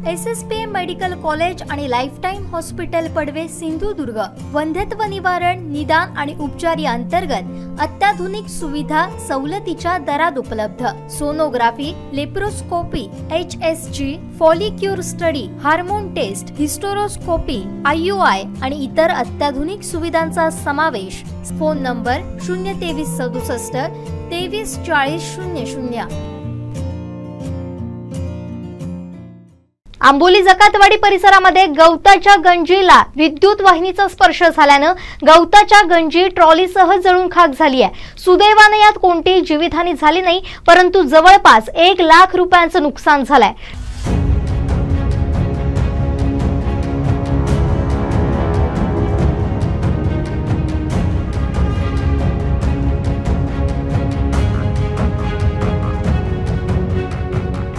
SSPM medical college आणि lifetime hospital Padve Sindhudurg वंध्यत्व निवारण निदान आणि उपचार या अंतर्गत अत्याधुनिक सुविधा सवलतीच्या दरात उपलब्ध। Sonography, laparoscopy, HSG, follicular study, hormone test, hysteroscopy, IUI आणि इतर अत्याधुनिक सुविधांचा समावेश। Phone number 02367 234000। आंबोली जकातवाडी परिसरामध्ये गवताच्या गंजीला विद्युत वाहिनीचा स्पर्श झाल्यानं गवताच्या गंजी ट्रॉलीसह जळून खाक झाली आहे। सुदैवाने यात कोणतीही जीवितहानी झाली नाही, परंतु जवळपास 1 लाख रुपयांचं नुकसान झालंय।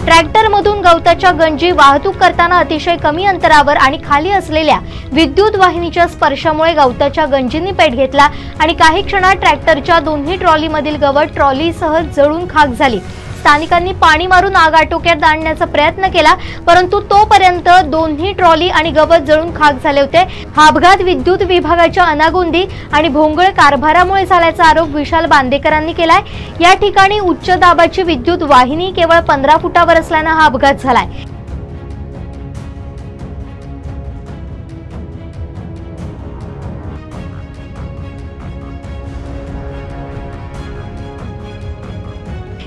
ट्रॅक्टर मधून गवताच्या गंजी वाहतूक करताना अतिशय कमी अंतरावर आणि खाली असलेल्या विद्युत वाहिनीच्या स्पर्शामुळे गवताच्या गंजींनी पेट घेतला आणि काही क्षणात ट्रॅक्टरच्या दोन्ही ट्रॉली मधील गवत ट्रॉलीसह जळून खाक झाली। स्थानिकांनी पाणी मारून आग आटोक्यात आणण्याचा प्रयत्न केला, परंतु तोपर्यंत दोन्ही ट्रॉली आणि गवत जळून खाक झाले होते। हा अपघात विद्युत विभागाच्या अनागोंदी आणि भोंगळ कारभारामुळे झाल्याचा आरोप विशाल बांदेकरांनी केलाय। या ठिकाणी उच्च दाबाची विद्युत वाहिनी केवळ 15 फुटावर असल्याने हा अपघात झालाय।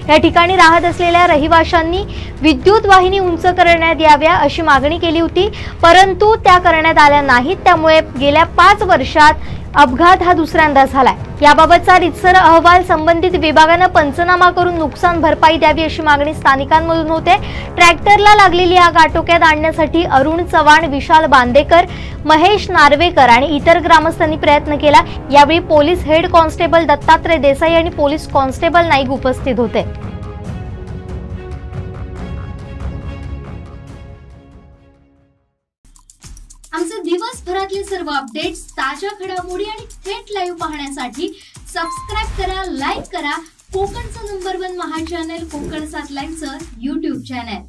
या ठिकाणी राहत असलेल्या रहिवाशांनी विद्युत वाहिनी उंच करण्यात याव्या अशी मागणी केली होती, परंतु त्या करण्यात आल्या नाहीत। त्यामुळे गेल्या 5 वर्षात अपघात हा दुसऱ्यांदा झालाय। याबाबतचा रितसर अहवाल संबंधित विभागाने पंचनामा करून नुकसान भरपाई द्यावी अशी मागणी स्थानिकांमधून होते। ट्रॅक्टरला लागलेली आग आटोक्यात आणण्यासाठी अरुण चव्हाण, विशाल बांदेकर, महेश नार्वेकर आणि इतर ग्रामस्थांनी प्रयत्न केला। यावेळी police head constable Dattatray Desai आणि पोलीस कॉन्स्टेबल नाईक उपस्थित होते। आमचे दिवसभरातले सर्व अपडेट्स, ताज्या घडामोडी आणि थेट लाईव्ह पाहण्यासाठी सबस्क्राइब करा, लाईक करा कोकणचं नंबर 1 महा चॅनल कोकण 7 लाईव्हचं YouTube चॅनल।